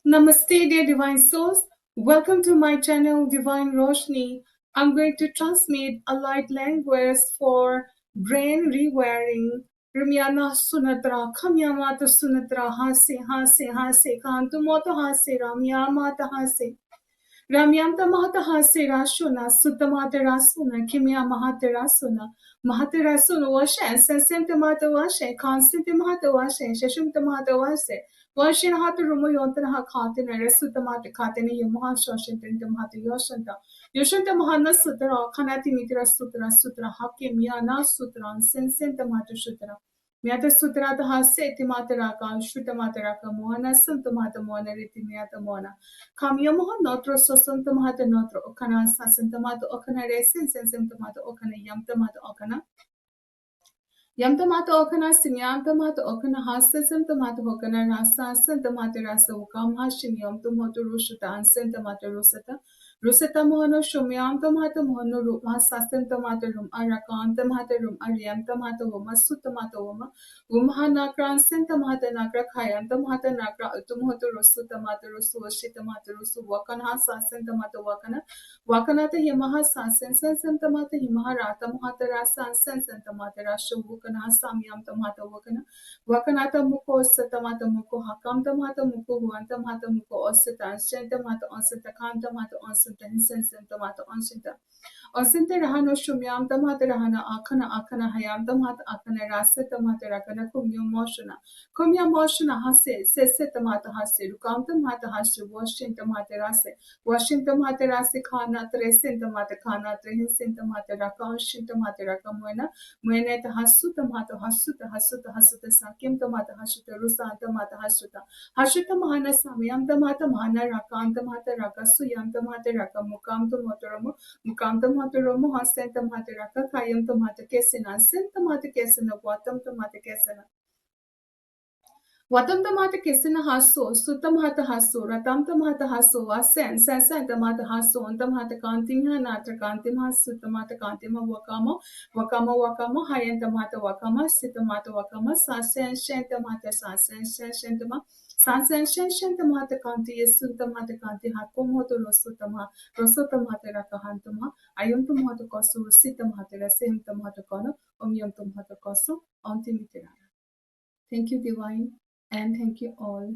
Namaste, dear divine souls. Welcome to my channel, Divine Roshni. I'm going to transmit a light language for brain rewiring. Ramyana Sunatra, Kamyamata Sunatra, Hase, Hase, Hase, Kantumoto Hase, Ramyamata Hase. Ramyamta Mahatahasirashuna, Sutamatherasuna, Kimya Mahaterasuna, Mahaterasuna Washe, Sensimta Matawashe, Constanta Mahatawashe, Shashumta Mahatawase, Washin Hatarumo Yontana Katina, Resutamata Katina, Yamaha Shoshinta Mahata Yoshanta, Yoshanta Mahana Sutra, Kanati Mitra Sutra, Sutra Hakim Yana Sutra, Sensimta Mata Sutra. Myata Sutra Hase, Timataraka, Shutamataraka, Moana, Santa Mata Mona, Ritimiata Mona. Kamyomoho notro sosontomato notro okana sasentomato okana resin sensentomato okana yamtomato okana. Yamtomato okana sinyamtomato okana hasesentomato okana rasa sentomato rasa ukam hashim yamtomato rushata ansentomato rusata. Rusata mohono shumyamtomato mohono ruma sasentomato rum arakantomato rum ariamtomato woma sutomato woma. Umhana kran sentomato nakra kayantomato nakra utumoto rusutomato rusu washitomato rusu wakana sasentomato wakana. Wakanata Yamaha Sansen Sentamata Himaharata Mahatara Sansen Sentamata Rasha Wukana Samyam Tamata Wakana Wakanata Muko Satamata Muko Hakam Tamata Muko Huantamata Muko Osita Shentamata Onsita Kantamata Onsita Sentamata Onsinta Osinta Rahano Shumyam Tamata Rahana Akana Hayam Tamata Akana Rasa Tamata Rakana Kumya Moshana Hase Setamata Hase Rukam Tamata Hase Washington Rase Washington Materasi Kana Tresinta Matakana Trehinsinta Mataraka Shinta Mataraka Muena Hasuta Mata Hasuta Sakim Tamata Hasuta Rusanta Mata Hasuta Mahana Samyam Tamata Mahana Rakanta Mata Raka Suyam Tamata Raka Mukam Motoromo Hasenta Mataraka Kayam Tamata Kesina Senta Mata Kesina Watam Tamata Kesina Watamtamata Kisina Haso, Sutamata Haso, Ratamtamata Haso, Asen, Sansantamata Haso, Antamata Kantima, Natra Kantima, Sutamata Kantima, Wakamo, Hayantamata Wakama, Sitamata Wakama, Sasen, Shentamata Sasen, Shentama, Sansen, Shentamata Kanti, Suntamata Kanti, Hakomoto, Rosotamata Rakahantama, Ayuntamata Kosu, Sitamata, Sentamata Kono, Omyamtamata Kosu, Antimitera. Thank you, Divine, and thank you all.